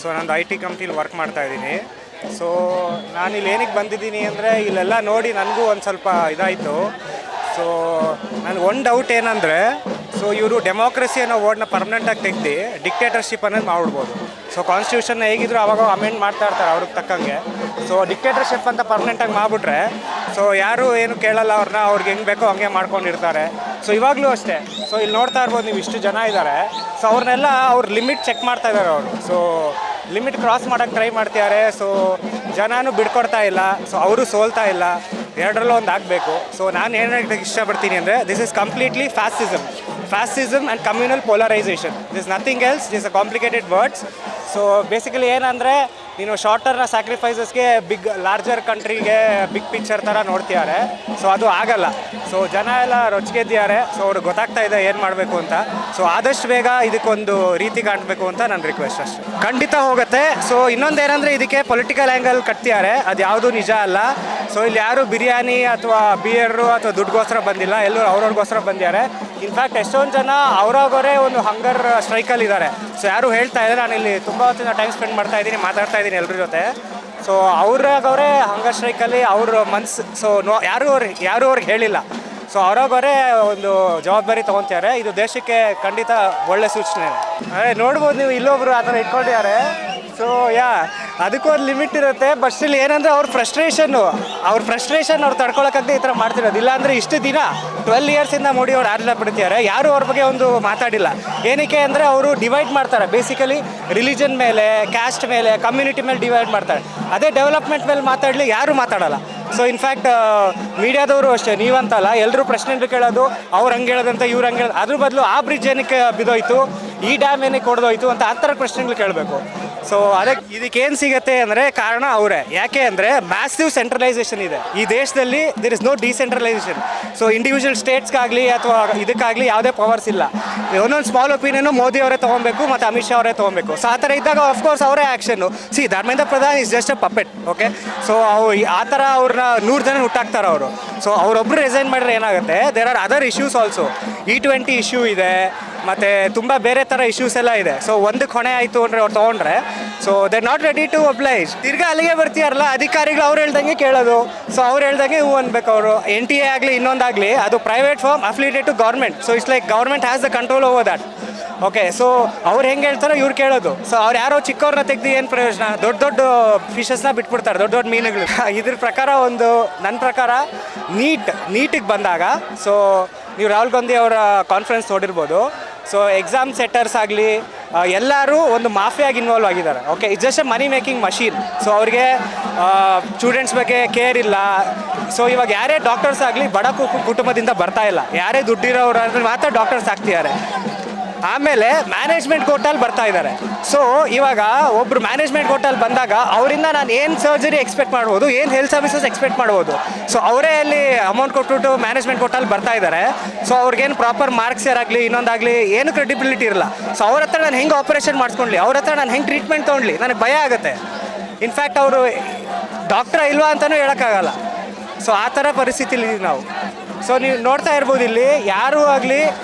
So ನಂದು I T ಕಂಪ್ನಿಲಿ work ಮಾಡ್ತಾಯಿದ್ದೀನಿ. So ನಾನಿಲ್ಲಿ ಏನಕ್ಕೆ ಬಂದಿದ್ದೀನಿ ಅಂದರೆ ಇಲ್ಲೆಲ್ಲ ನೋಡಿ ನನಗೂ ಒಂದು ಸ್ವಲ್ಪ ಇದಾಯಿತು. ಸೊ ನನಗೆ ಒಂದು ಡೌಟ್ ಏನಂದರೆ, ಸೊ ಇವರು ಡೆಮೋಕ್ರಸಿ ಅನ್ನೋ ವರ್ಡ್ನ ಪರ್ಮನೆಂಟಾಗಿ ತೆಗ್ದು ಡಿಕ್ಟೇಟರ್ಶಿಪ್ ಅನ್ನೋದು ಮಾಡ್ಬಿಡ್ಬೋದು. ಸೊ ಕಾನ್ಸ್ಟಿಟ್ಯೂಷನ್ನ ಹೇಗಿದ್ರು ಅವಾಗ ಅಮೆಂಡ್ ಮಾಡ್ತಾ ಇರ್ತಾರೆ ಅವ್ರಿಗೆ ತಕ್ಕಂಗೆ. ಸೊ ಡಿಕ್ಟೇಟರ್ಶಿಪ್ ಅಂತ ಪರ್ಮನೆಂಟಾಗಿ ಮಾಡಿಬಿಟ್ರೆ ಸೊ ಯಾರು ಏನು ಕೇಳಲ್ಲ ಅವ್ರನ್ನ, ಅವ್ರಿಗೆ ಹೆಂಗೆ ಬೇಕೋ ಹಂಗೆ ಮಾಡ್ಕೊಂಡಿರ್ತಾರೆ. ಸೊ ಇವಾಗಲೂ ಅಷ್ಟೇ. ಸೊ ಇಲ್ಲಿ ನೋಡ್ತಾ ಇರ್ಬೋದು ನೀವು, ಇಷ್ಟು ಜನ ಇದ್ದಾರೆ. ಸೊ ಅವ್ರನ್ನೆಲ್ಲ ಅವ್ರ ಲಿಮಿಟ್ ಚೆಕ್ ಮಾಡ್ತಾ ಇದ್ದಾರೆ ಅವರು. ಸೊ ಲಿಮಿಟ್ ಕ್ರಾಸ್ ಮಾಡೋಕ್ಕೆ ಟ್ರೈ ಮಾಡ್ತಿದ್ದಾರೆ. ಸೊ ಜನನೂ ಬಿಡ್ಕೊಡ್ತಾ ಇಲ್ಲ. ಸೊ ಅವರು ಸೋಲ್ತಾ ಇಲ್ಲ. ಎರಡರಲ್ಲೂ ಒಂದು ಆಗಬೇಕು. ಸೊ ನಾನು ಏನು ಹೇಳೋಕ್ಕೆ ಇಷ್ಟಪಡ್ತೀನಿ ಅಂದರೆ, this is completely fascism and communal polarisation. This nothing else. This a complicated words. So basically ಏನಂದರೆ, ನೀನು ಶಾರ್ಟ್ ಟರ್ಮ್ನ ಸ್ಯಾಕ್ರಿಫೈಸಸ್ಗೆ ಲಾರ್ಜರ್ ಕಂಟ್ರಿಗೆ ಬಿಗ್ ಪಿಕ್ಚರ್ ಥರ ನೋಡ್ತಿದ್ದಾರೆ. ಸೊ ಅದು ಆಗಲ್ಲ. ಸೊ ಜನ ಎಲ್ಲ ರೊಚ್ಗೆದ್ದಿದ್ದಾರೆ. ಸೊ ಅವ್ರಿಗೆ ಗೊತ್ತಾಗ್ತಾ ಇದೆ ಏನು ಮಾಡಬೇಕು ಅಂತ. ಸೊ ಆದಷ್ಟು ಬೇಗ ಇದಕ್ಕೊಂದು ರೀತಿ ಕಾಣಬೇಕು ಅಂತ ನನ್ನ ರಿಕ್ವೆಸ್ಟ್ ಅಷ್ಟೇ. ಖಂಡಿತ ಹೋಗುತ್ತೆ. ಸೊ ಇನ್ನೊಂದೇನೆಂದರೆ, ಇದಕ್ಕೆ ಪೊಲಿಟಿಕಲ್ ಆ್ಯಂಗಲ್ ಕಟ್ತಿದ್ದಾರೆ. ಅದು ಯಾವುದೂ ನಿಜ ಅಲ್ಲ. ಸೊ ಇಲ್ಲಿ ಯಾರು ಬಿರಿಯಾನಿ ಅಥವಾ ಬಿಯರು ಅಥವಾ ದುಡ್ಡುಗೋಸ್ಕರ ಬಂದಿಲ್ಲ, ಎಲ್ಲರೂ ಅವ್ರವ್ರಿಗೋಸ್ಕರ ಬಂದಿದ್ದಾರೆ. ಇನ್ಫ್ಯಾಕ್ಟ್ ಎಷ್ಟೊಂದು ಜನ ಅವ್ರವರೇ ಒಂದು ಹಂಗರ್ ಸ್ಟ್ರೈಕಲ್ಲಿದ್ದಾರೆ. ಸೊ ಯಾರು ಹೇಳ್ತಾ ಇದ್ದಾರೆ, ನಾನು ಇಲ್ಲಿ ತುಂಬ ಹೊತ್ತಿನ ಟೈಮ್ ಸ್ಪೆಂಡ್ ಮಾತಾಡ್ತಾ ಇದ್ದೀನಿ ಎಲ್ಲರ ಜೊತೆ. ಸೊ ಅವ್ರಾಗವರೇ ಹಂಗರ್ ಸ್ಟ್ರೈಕಲ್ಲಿ ಅವ್ರ ಮನ್ಸು. ಸೊ ಯಾರೂ ಅವ್ರಿಗೆ ಹೇಳಿಲ್ಲ. ಸೊ ಅವ್ರಾಗವರೇ ಒಂದು ಜವಾಬ್ದಾರಿ ತೊಗೊತಾರೆ. ಇದು ದೇಶಕ್ಕೆ ಖಂಡಿತ ಒಳ್ಳೆ ಸೂಚನೆ. ನೋಡ್ಬೋದು ನೀವು, ಇಲ್ಲೊಬ್ರು ಆ ಥರ ಇಟ್ಕೊಂಡಿದ್ದಾರೆ. ಸೊ ಅದಕ್ಕೂ ಒಂದು ಲಿಮಿಟ್ ಇರುತ್ತೆ. ಬಟ್ ಸ್ಟಿಲ್ ಏನಂದರೆ ಅವ್ರ ಫ್ರಸ್ಟ್ರೇಷನ್ ಅವ್ರು ತಡ್ಕೊಳಕ್ಕಾಗದೆ ಈ ಥರ ಮಾಡ್ತಿರೋದು. ಇಲ್ಲಾಂದರೆ ಇಷ್ಟು ದಿನ 12 ಇಯರ್ಸಿಂದ ಮೋದಿ ಅವ್ರು ಆಡಳಿತ ಬಿಡ್ತಿದ್ದಾರೆ. ಯಾರು ಅವ್ರ ಬಗ್ಗೆ ಒಂದು ಮಾತಾಡಿಲ್ಲ. ಏನಕ್ಕೆ ಅಂದರೆ ಅವರು ಡಿವೈಡ್ ಮಾಡ್ತಾರೆ. ಬೇಸಿಕಲಿ ರಿಲಿಜನ್ ಮೇಲೆ, ಕ್ಯಾಸ್ಟ್ ಮೇಲೆ, ಕಮ್ಯುನಿಟಿ ಮೇಲೆ ಡಿವೈಡ್ ಮಾಡ್ತಾರೆ. ಅದೇ ಡೆವಲಪ್ಮೆಂಟ್ ಮೇಲೆ ಮಾತಾಡಲಿ ಯಾರೂ ಮಾತಾಡೋಲ್ಲ. ಸೊ ಇನ್ಫ್ಯಾಕ್ಟ್ ಮೀಡಿಯಾದವರು ಅಷ್ಟೇ, ನೀವಂತಲ್ಲ, ಎಲ್ಲರೂ ಪ್ರಶ್ನೆಗಳು ಕೇಳೋದು, ಅವ್ರು ಹಂಗೆ ಹೇಳೋದಂತ, ಇವ್ರು ಹಂಗೆ ಹೇಳೋದು. ಅದ್ರ ಬದಲು ಆ ಬ್ರಿಡ್ಜ್ ಏನಕ್ಕೆ ಬಿದ್ದೋಯ್ತು, ಈ ಡ್ಯಾಮ್ ಏನಕ್ಕೆ ಹೊಡೆದೋಯ್ತು ಅಂತ ಆ ಥರ ಪ್ರಶ್ನೆಗಳು ಕೇಳಬೇಕು. ಸೊ ಇದಕ್ಕೇನು ಸಿಗುತ್ತೆ ಅಂದರೆ ಕಾರಣ ಅವರೇ. ಯಾಕೆ ಅಂದರೆ ಮ್ಯಾಸಿವ್ ಸೆಂಟ್ರಲೈಸೇಷನ್ ಇದೆ ಈ ದೇಶದಲ್ಲಿ. There is no decentralisation. So individual ಸ್ಟೇಟ್ಸ್ಗಾಗಲಿ ಅಥವಾ ಇದಕ್ಕಾಗಲಿ ಯಾವುದೇ ಪವರ್ಸ್ ಇಲ್ಲ. ಒಂದೊಂದು ಸ್ಮಾಲ್ ಒಪಿನಿಯನು ಮೋದಿ ಅವರೇ ತೊಗೊಬೇಕು ಮತ್ತು ಅಮಿತ್ ಶಾ ಅವರೇ ತೊಗೊಬೇಕು. ಸೊ ಆ ಥರ ಇದ್ದಾಗ ಆಫ್ಕೋರ್ಸ್ ಅವರೇ action. Dharmendra Pradhan is just a puppet. Okay. So ಆ ಥರ ಅವ್ರನ್ನ 100 ಜನ ಹುಟ್ಟಾಕ್ತಾರೆ ಅವರು. ಸೊ ಅವರೊಬ್ಬರು ರಿಸೈನ್ ಮಾಡಿದ್ರೆ ಏನಾಗುತ್ತೆ, there are other issues also. E20 issue ಇದೆ, ಮತ್ತು ತುಂಬ ಬೇರೆ ಥರ ಇಶ್ಯೂಸ್ ಎಲ್ಲ ಇದೆ. ಸೊ ಒಂದಕ್ಕೆ ಹೊಣೆ ಆಯಿತು ಅಂದರೆ ಅವ್ರು ತೊಗೊಂಡ್ರೆ, so they not ready to oblige. ತಿರ್ಗಾ ಅಲ್ಲಿಗೆ ಬರ್ತೀಯಾರಲ್ಲ, ಅಧಿಕಾರಿಗಳು ಅವ್ರು ಹೇಳ್ದಂಗೆ ಕೇಳೋದು. ಸೊ ಅವ್ರು ಹೇಳ್ದಂಗೆ ಹೂ ಅನ್ಬೇಕು ಅವರು. NTA ಆಗಲಿ ಇನ್ನೊಂದಾಗಲಿ, ಅದು private firm affiliated to government. So it's like government has the control over that. Okay. So ಅವ್ರು ಹೆಂಗೆ ಹೇಳ್ತಾರೋ ಇವ್ರು ಕೇಳೋದು. ಸೊ ಅವ್ರು ಯಾರೋ ಚಿಕ್ಕವ್ರನ್ನ ತೆಗೆದು ಏನು ಪ್ರಯೋಜನ? ದೊಡ್ಡ ಫಿಶಸ್ನ ಬಿಟ್ಬಿಡ್ತಾರೆ, ದೊಡ್ಡ ಮೀನುಗಳು. ಇದ್ರ ಪ್ರಕಾರ ನನ್ನ ಪ್ರಕಾರ ನೀಟಿಗೆ ಬಂದಾಗ, ಸೊ ನೀವು ರಾಹುಲ್ ಗಾಂಧಿ ಅವರ ಕಾನ್ಫರೆನ್ಸ್ ನೋಡಿರ್ಬೋದು. ಸೊ ಎಕ್ಸಾಮ್ ಸೆಟ್ಟರ್ಸ್ ಆಗಲಿ ಎಲ್ಲರೂ ಒಂದು ಮಾಫಿಯಾಗಿ ಇನ್ವಾಲ್ವ್ ಆಗಿದ್ದಾರೆ. Okay. It's just A money making machine. So ಅವ್ರಿಗೆ ಸ್ಟೂಡೆಂಟ್ಸ್ ಬಗ್ಗೆ ಕೇರ್ ಇಲ್ಲ. ಸೊ ಇವಾಗ ಯಾರೇ ಡಾಕ್ಟರ್ಸ್ ಆಗಲಿ ಬಡ ಕುಟುಂಬದಿಂದ ಬರ್ತಾ ಇಲ್ಲ. ಯಾರೇ ದುಡ್ಡಿರೋರು ಅಂದರೆ ಮಾತ್ರ ಡಾಕ್ಟರ್ಸ್ ಆಗ್ತಿದ್ದಾರೆ. ಆಮೇಲೆ ಮ್ಯಾನೇಜ್ಮೆಂಟ್ ಕೋಟಲ್ಲಿ ಬರ್ತಾ ಇದ್ದಾರೆ. ಸೊ ಇವಾಗ ಒಬ್ಬರು ಮ್ಯಾನೇಜ್ಮೆಂಟ್ ಕೋಟಲ್ಲಿ ಬಂದಾಗ ಅವರಿಂದ ನಾನು ಏನು ಸರ್ಜರಿ ಎಕ್ಸ್ಪೆಕ್ಟ್ ಮಾಡ್ಬೋದು, ಏನು ಹೆಲ್ತ್ ಸರ್ವಿಸಸ್ ಎಕ್ಸ್ಪೆಕ್ಟ್ ಮಾಡ್ಬೋದು. ಸೊ ಅವರೇ ಅಲ್ಲಿ ಅಮೌಂಟ್ ಕೊಟ್ಬಿಟ್ಟು ಮ್ಯಾನೇಜ್ಮೆಂಟ್ ಕೋಟಲ್ಲಿ ಬರ್ತಾ ಇದ್ದಾರೆ. ಸೊ ಅವ್ರಿಗೇನು ಪ್ರಾಪರ್ ಮಾರ್ಕ್ಸ್ ಇರಾಗಲಿ ಇನ್ನೊಂದಾಗಲಿ ಏನು ಕ್ರೆಡಿಬಿಲಿಟಿ ಇರಲ್ಲ. ಸೊ ಅವ್ರ ಹತ್ರ ನಾನು ಹೆಂಗೆ ಆಪರೇಷನ್ ಮಾಡಿಸ್ಕೊಂಡ್ಲಿ, ಅವ್ರ ಹತ್ರ ನಾನು ಹೆಂಗೆ ಟ್ರೀಟ್ಮೆಂಟ್ ತೊಗೊಂಡ್ಲಿ, ನನಗೆ ಭಯ ಆಗುತ್ತೆ. ಇನ್ಫ್ಯಾಕ್ಟ್ ಅವರು ಡಾಕ್ಟ್ರ ಇಲ್ವಾ ಅಂತಲೂ ಹೇಳೋಕ್ಕಾಗಲ್ಲ. ಸೊ ಆ ಥರ ಪರಿಸ್ಥಿತಿಲಿದ್ದೀವಿ ನಾವು. ಸೊ ನೀವು ನೋಡ್ತಾ ಇರ್ಬೋದು, ಇಲ್ಲಿ ಯಾರೂ ಆಗಲಿ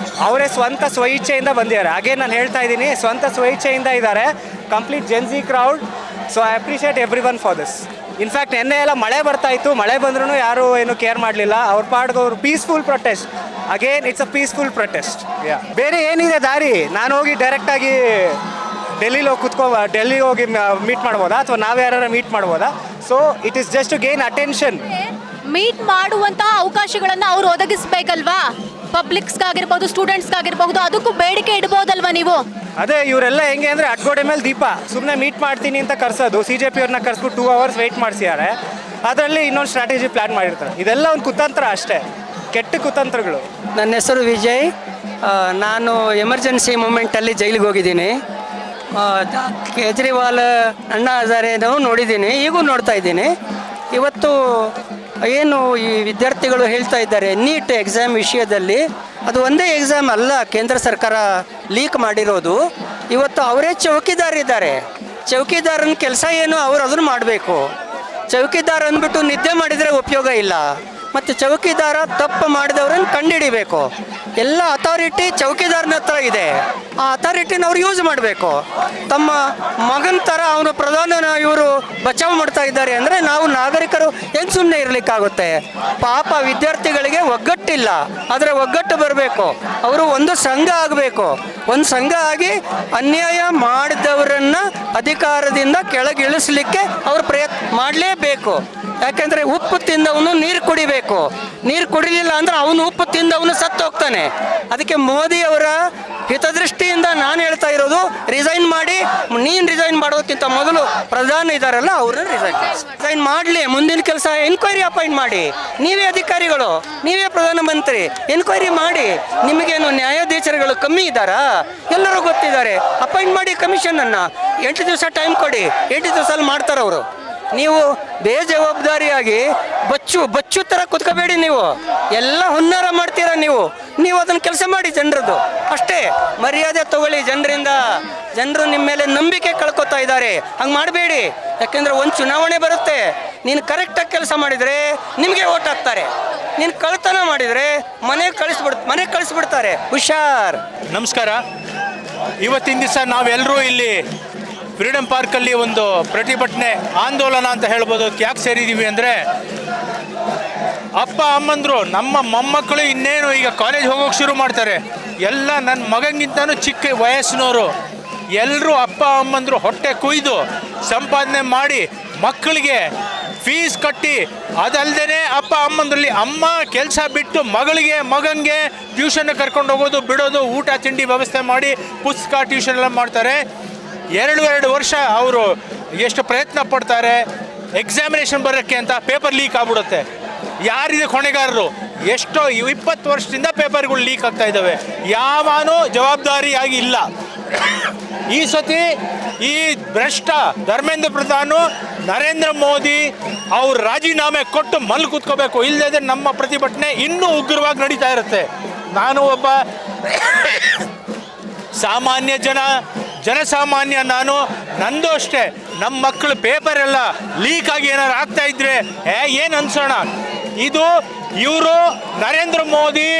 ಅವರೇ ಸ್ವಂತ ಸ್ವಇಚ್ಛೆಯಿಂದ ಬಂದಿದ್ದಾರೆ. ಹಾಗೆ ನಾನು ಹೇಳ್ತಾ ಇದ್ದೀನಿ, ಸ್ವಂತ ಸ್ವಇಚ್ಛೆಯಿಂದ ಇದ್ದಾರೆ. Complete Gen Z crowd. So I appreciate every one for this. In fact ನೆನ್ನೆ ಎಲ್ಲ ಮಳೆ ಬರ್ತಾಯಿತ್ತು, ಮಳೆ ಬಂದ್ರೂ ಯಾರೂ ಏನು ಕೇರ್ ಮಾಡಲಿಲ್ಲ. ಅವ್ರ ಪಾಡ್ಗೆ ಅವರು peaceful protest. Again it's a peaceful protest. ಬೇರೆ ಏನಿದೆ ದಾರಿ? ನಾನು ಹೋಗಿ ಡೈರೆಕ್ಟಾಗಿ ಡೆಲ್ಲಿ ಹೋಗಿ ಮೀಟ್ ಮಾಡ್ಬೋದಾ, ಅಥವಾ ನಾವ್ಯಾರು ಮೀಟ್ ಮಾಡ್ಬೋದಾ? So it is just to gain attention. Meet ಮಾಡುವಂತಹ ಅವಕಾಶಗಳನ್ನು ಅವ್ರು ಒದಗಿಸ್ಬೇಕಲ್ವಾ? ಪಬ್ಲಿಕ್ಸ್ಗಾಗಿರ್ಬೋದು, ಸ್ಟೂಡೆಂಟ್ಸ್ಗಾಗಿರ್ಬಹುದು, ಅದಕ್ಕೂ ಬೇಡಿಕೆ ಇಡ್ಬೋದಲ್ವಾ ನೀವು? ಅದೇ ಇವರೆಲ್ಲ ಹೆಂಗೆ ಅಂದರೆ ಅಡ್ಗೋಡೆ ಮೇಲೆ ದೀಪ. ಸುಮ್ಮನೆ ಮೀಟ್ ಮಾಡ್ತೀನಿ ಅಂತ ಕರ್ಸೋದು. CJP ಅವ್ರನ್ನ ಕರ್ಸ್ಬಿಟ್ಟು 2 hours ವೆಯ್ಟ್ ಮಾಡಿಸಿದ್ದಾರೆ. ಅದರಲ್ಲಿ ಇನ್ನೊಂದು ಸ್ಟ್ರಾಟಜಿ ಪ್ಲ್ಯಾನ್ ಮಾಡಿರ್ತಾರೆ. ಇದೆಲ್ಲ ಒಂದು ಕುತಂತ್ರ ಅಷ್ಟೇ, ಕೆಟ್ಟ ಕುತಂತ್ರಗಳು. ನನ್ನ ಹೆಸರು ವಿಜಯ್. ನಾನು ಎಮರ್ಜೆನ್ಸಿ ಮೂಮೆಂಟಲ್ಲಿ ಜೈಲಿಗೆ ಹೋಗಿದ್ದೀನಿ. ಕೇಜ್ರಿವಾಲ್, ಅಣ್ಣಾ ಹಜಾರೆನೂ ನೋಡಿದ್ದೀನಿ, ಈಗೂ ನೋಡ್ತಾ ಇದ್ದೀನಿ. ಇವತ್ತು ಏನು ಈ ವಿದ್ಯಾರ್ಥಿಗಳು ಹೇಳ್ತಾ ಇದ್ದಾರೆ ನೀಟ್ ಎಕ್ಸಾಮ್ ವಿಷಯದಲ್ಲಿ, ಅದು ಒಂದೇ ಎಕ್ಸಾಮ್ ಅಲ್ಲ ಕೇಂದ್ರ ಸರ್ಕಾರ ಲೀಕ್ ಮಾಡಿರೋದು. ಇವತ್ತು ಅವರೇ ಚೌಕಿದಾರಿದ್ದಾರೆ. ಚೌಕಿದಾರನ ಕೆಲಸ ಏನು, ಅವರು ಅದನ್ನು ಮಾಡಬೇಕು. ಚೌಕಿದಾರ ಅಂದ್ಬಿಟ್ಟು ನಿದ್ದೆ ಮಾಡಿದರೆ ಉಪಯೋಗ ಇಲ್ಲ. ಮತ್ತು ಚೌಕಿದಾರ ತಪ್ಪು ಮಾಡಿದವ್ರನ್ನ ಕಂಡುಹಿಡಿಬೇಕು. ಎಲ್ಲ ಅಥಾರಿಟಿ ಚೌಕಿದಾರನ ಹತ್ರ ಇದೆ. ಆ ಅಥಾರಿಟಿನ ಅವ್ರು ಯೂಸ್ ಮಾಡಬೇಕು. ತಮ್ಮ ಮಗನ ಥರ ಅವನು ಪ್ರಧಾನ ಇವರು ಬಚಾವ್ ಮಾಡ್ತಾ ಇದ್ದಾರೆ ಅಂದರೆ ನಾವು ನಾಗರಿಕರು ಹೆಂಗೆ ಸುಮ್ಮನೆ ಇರಲಿಕ್ಕಾಗುತ್ತೆ? ಪಾಪ ವಿದ್ಯಾರ್ಥಿಗಳಿಗೆ ಒಗ್ಗಟ್ಟಿಲ್ಲ, ಆದರೆ ಒಗ್ಗಟ್ಟು ಬರಬೇಕು. ಅವರು ಒಂದು ಸಂಘ ಆಗಬೇಕು. ಒಂದು ಸಂಘ ಆಗಿ ಅನ್ಯಾಯ ಮಾಡಿದವರನ್ನ ಅಧಿಕಾರದಿಂದ ಕೆಳಗಿಳಿಸಲಿಕ್ಕೆ ಅವರು ಪ್ರಯತ್ನ ಮಾಡಲೇಬೇಕು. ಯಾಕೆಂದರೆ ಉಪ್ಪು ತಿಂದವನು ನೀರು ಕುಡಿಬೇಕು. ನೀರು ಕುಡಿಲಿಲ್ಲ ಅಂದ್ರೆ ಅವನು ಉಪ್ಪು ತಿಂದವನು ಸತ್ತು ಹೋಗ್ತಾನೆ. ಅದಕ್ಕೆ ಮೋದಿಯವರ ಹಿತದೃಷ್ಟಿಯಿಂದ ನಾನು ಹೇಳ್ತಾ ಇರೋದು, ರಿಸೈನ್ ಮಾಡಿ. ನೀನು ರಿಸೈನ್ ಮಾಡೋದಕ್ಕಿಂತ ಮೊದಲು ಪ್ರಧಾನಿ ಇದ್ದಾರಲ್ಲ ಅವರು ರಿಸೈನ್ ಮಾಡಲಿ. ಮುಂದಿನ ಕೆಲಸ ಎನ್ಕ್ವೈರಿ ಅಪಾಯಿಂಟ್ ಮಾಡಿ. ನೀವೇ ಅಧಿಕಾರಿಗಳು, ನೀವೇ ಪ್ರಧಾನಮಂತ್ರಿ, ಎನ್ಕ್ವೈರಿ ಮಾಡಿ. ನಿಮಗೇನು ನ್ಯಾಯಾಧೀಶರುಗಳು ಕಮ್ಮಿ ಇದ್ದಾರಾ? ಎಲ್ಲರೂ ಗೊತ್ತಿದ್ದಾರೆ. ಅಪಾಯಿಂಟ್ ಮಾಡಿ ಕಮಿಷನನ್ನು. 8 ದಿವಸ ಟೈಮ್ ಕೊಡಿ. 8 ದಿವಸದಲ್ಲಿ ಮಾಡ್ತಾರೆ ಅವರು. ನೀವು ಬೇಜವಾಬ್ದಾರಿಯಾಗಿ ಬಚ್ಚು ಥರ ಕುತ್ಕೋಬೇಡಿ. ನೀವು ಎಲ್ಲ ಹುನ್ನಾರ ಮಾಡ್ತೀರಾ. ನೀವು ಅದನ್ನು ಕೆಲಸ ಮಾಡಿ ಜನರದ್ದು ಅಷ್ಟೇ. ಮರ್ಯಾದೆ ತಗೊಳ್ಳಿ ಜನರಿಂದ. ಜನರು ನಿಮ್ಮ ಮೇಲೆ ನಂಬಿಕೆ ಕಳ್ಕೊತಾ ಇದ್ದಾರೆ. ಹಂಗೆ ಮಾಡಬೇಡಿ. ಯಾಕೆಂದರೆ ಒಂದು ಚುನಾವಣೆ ಬರುತ್ತೆ. ನೀನು ಕರೆಕ್ಟಾಗಿ ಕೆಲಸ ಮಾಡಿದರೆ ನಿಮಗೆ ಓಟ್ ಹಾಕ್ತಾರೆ. ನೀನು ಕಳ್ತನ ಮಾಡಿದರೆ ಮನೆಗೆ ಕಳಿಸ್ಬಿಡ್ತಾರೆ. ಹುಷಾರ್. ನಮಸ್ಕಾರ. ಇವತ್ತಿನ ದಿವಸ ನಾವೆಲ್ಲರೂ ಇಲ್ಲಿ ಫ್ರೀಡಮ್ ಪಾರ್ಕಲ್ಲಿ ಒಂದು ಪ್ರತಿಭಟನೆ ಆಂದೋಲನ ಅಂತ ಹೇಳ್ಬೋದು. ಯಾಕೆ ಸೇರಿದ್ದೀವಿ ಅಂದರೆ, ಅಪ್ಪ ಅಮ್ಮಂದರು ನಮ್ಮ ಮೊಮ್ಮಕ್ಕಳು ಇನ್ನೇನು ಈಗ ಕಾಲೇಜ್ ಹೋಗೋಕೆ ಶುರು ಮಾಡ್ತಾರೆ. ಎಲ್ಲ ನನ್ನ ಮಗನಿಗಿಂತನೂ ಚಿಕ್ಕ ವಯಸ್ಸಿನವರು ಎಲ್ಲರೂ ಅಪ್ಪ ಅಮ್ಮಂದರು ಹೊಟ್ಟೆ ಕುಯ್ದು ಸಂಪಾದನೆ ಮಾಡಿ ಮಕ್ಕಳಿಗೆ ಫೀಸ್ ಕಟ್ಟಿ, ಅದಲ್ಲದೆ ಅಪ್ಪ ಅಮ್ಮಂದ್ರಲ್ಲಿ ಅಮ್ಮ ಕೆಲಸ ಬಿಟ್ಟು ಮಗನಿಗೆ ಟ್ಯೂಷನ್ ಕರ್ಕೊಂಡು ಹೋಗೋದು ಬಿಡೋದು, ಊಟ ತಿಂಡಿ ವ್ಯವಸ್ಥೆ ಮಾಡಿ ಪುಸ್ತಕ ಟ್ಯೂಷನ್ ಎಲ್ಲ ಮಾಡ್ತಾರೆ. 2 ವರ್ಷ ಅವರು ಎಷ್ಟು ಪ್ರಯತ್ನ ಪಡ್ತಾರೆ ಎಕ್ಸಾಮಿನೇಷನ್ ಬರೋಕ್ಕೆ ಅಂತ. ಪೇಪರ್ ಲೀಕ್ ಆಗ್ಬಿಡುತ್ತೆ. ಯಾರಿದೆ ಹೊಣೆಗಾರರು? ಎಷ್ಟೋ 20 ವರ್ಷದಿಂದ ಪೇಪರ್ಗಳು ಲೀಕ್ ಆಗ್ತಾ ಇದ್ದಾವೆ. ಯಾವನೂ ಜವಾಬ್ದಾರಿಯಾಗಿ ಇಲ್ಲ. ಈ ಸತಿ ಈ ಭ್ರಷ್ಟ ಧರ್ಮೇಂದ್ರ ಪ್ರಧಾನ್ ನರೇಂದ್ರ ಮೋದಿ ಅವ್ರು ರಾಜೀನಾಮೆ ಕೊಟ್ಟು ಮಲ್ ಕೂತ್ಕೋಬೇಕು. ಇಲ್ಲದೆ ನಮ್ಮ ಪ್ರತಿಭಟನೆ ಇನ್ನೂ ಉಗ್ರವಾಗಿ ನಡೀತಾ ಇರುತ್ತೆ. ನಾನು ಒಬ್ಬ ಸಾಮಾನ್ಯ ಜನಸಾಮಾನ್ಯ. ನಂದು ಅಷ್ಟೇ. ನಮ್ಮ ಮಕ್ಕಳು ಪೇಪರ್ ಎಲ್ಲ ಲೀಕ್ ಆಗಿ ಏನಾರು ಆಗ್ತಾ ಇದ್ರೆ ಏನು ಅನ್ಸೋಣ? ಇವರು ನರೇಂದ್ರ ಮೋದಿ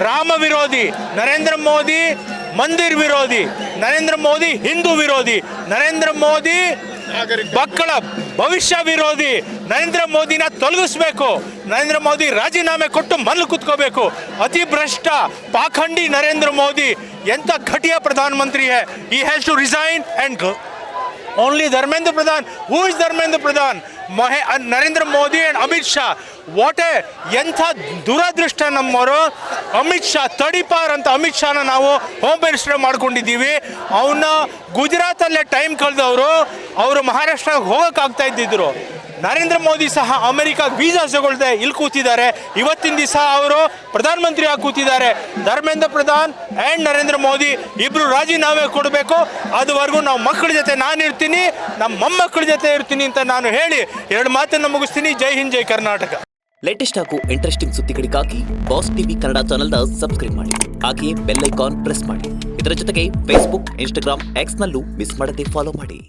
ರಾಮ ವಿರೋಧಿ, ನರೇಂದ್ರ ಮೋದಿ ಮಂದಿರ್ ವಿರೋಧಿ, ನರೇಂದ್ರ ಮೋದಿ ಹಿಂದೂ ವಿರೋಧಿ, ನರೇಂದ್ರ ಮೋದಿ ಮಕ್ಕಳ ಭವಿಷ್ಯ ವಿರೋಧಿ. ನರೇಂದ್ರ ಮೋದಿನ ತೊಲಗಿಸ್ಬೇಕು. ನರೇಂದ್ರ ಮೋದಿ ರಾಜೀನಾಮೆ ಕೊಟ್ಟು ಮಲ್ಲು ಕೂತ್ಕೋಬೇಕು. ಅತಿ ಭ್ರಷ್ಟ ಪಾಖಂಡಿ ನರೇಂದ್ರ ಮೋದಿ ಎಂಥ ಘಟಿಯ ಪ್ರಧಾನಮಂತ್ರಿ high. he has to resign and go. Only Dharmendra Pradhan. Who is Dharmendra Pradhan? Narendra Modi and Amit Shah. ಎಂಥ ದುರದೃಷ್ಟ ನಮ್ಮವರು. ಅಮಿತ್ ಶಾ ತಡಿಪಾರ್ ಅಂತ ಅಮಿತ್ ಶಾನ ನಾವು ಹೋಮ್ ಮಿನಿಸ್ಟರ್ ಮಾಡ್ಕೊಂಡಿದ್ದೀವಿ. ಅವನ್ನ ಗುಜರಾತಲ್ಲೇ ಟೈಮ್ ಕಳೆದವರು. ಅವರು ಮಹಾರಾಷ್ಟ್ರಕ್ಕೆ ಹೋಗೋಕ್ಕಾಗ್ತಾ ಇದ್ದಿದ್ರು. ನರೇಂದ್ರ ಮೋದಿ ಸಹ ಅಮೆರಿಕಾಗೆ ವೀಸಾ ತಗೊಳ್ದೆ ಇಲ್ಲಿ ಕೂತಿದ್ದಾರೆ. ಇವತ್ತಿನ ದಿವಸ ಅವರು ಪ್ರಧಾನಮಂತ್ರಿ ಆಗಿ ಕೂತಿದ್ದಾರೆ. ಧರ್ಮೇಂದ್ರ ಪ್ರಧಾನ್ ಆ್ಯಂಡ್ ನರೇಂದ್ರ ಮೋದಿ ಇಬ್ಬರು ರಾಜೀನಾಮೆ ಕೊಡಬೇಕು. ಅದುವರೆಗೂ ನಾವು ಮಕ್ಕಳ ಜೊತೆ ನಾನು ಇರ್ತೀನಿ, ನಮ್ಮ ಮೊಮ್ಮಕ್ಕಳ ಜೊತೆ ಇರ್ತೀನಿ ಅಂತ ನಾನು ಹೇಳಿ 2 ಮಾತನ್ನು ಮುಗಿಸ್ತೀನಿ. ಜೈ ಹಿಂದ್, ಜೈ ಕರ್ನಾಟಕ. ಲೇಟೆಸ್ಟ್ ಹಾಗೂ ಇಂಟ್ರೆಸ್ಟಿಂಗ್ ಸುದ್ದಿಗಳಿಗಾಗಿ ಬಾಸ್ ಟಿವಿ ಕನ್ನಡ ಚಾನೆಲ್ನ ಸಬ್ಸ್ಕ್ರೈಬ್ ಮಾಡಿ. ಹಾಗೆಯೇ ಬೆಲ್ ಐಕಾನ್ ಪ್ರೆಸ್ ಮಾಡಿ. ಇದರ ಜೊತೆಗೆ ಫೇಸ್ಬುಕ್, ಇನ್ಸ್ಟಾಗ್ರಾಮ್, ಎಕ್ಸ್ನಲ್ಲೂ ಮಿಸ್ ಮಾಡದೆ ಫಾಲೋ ಮಾಡಿ.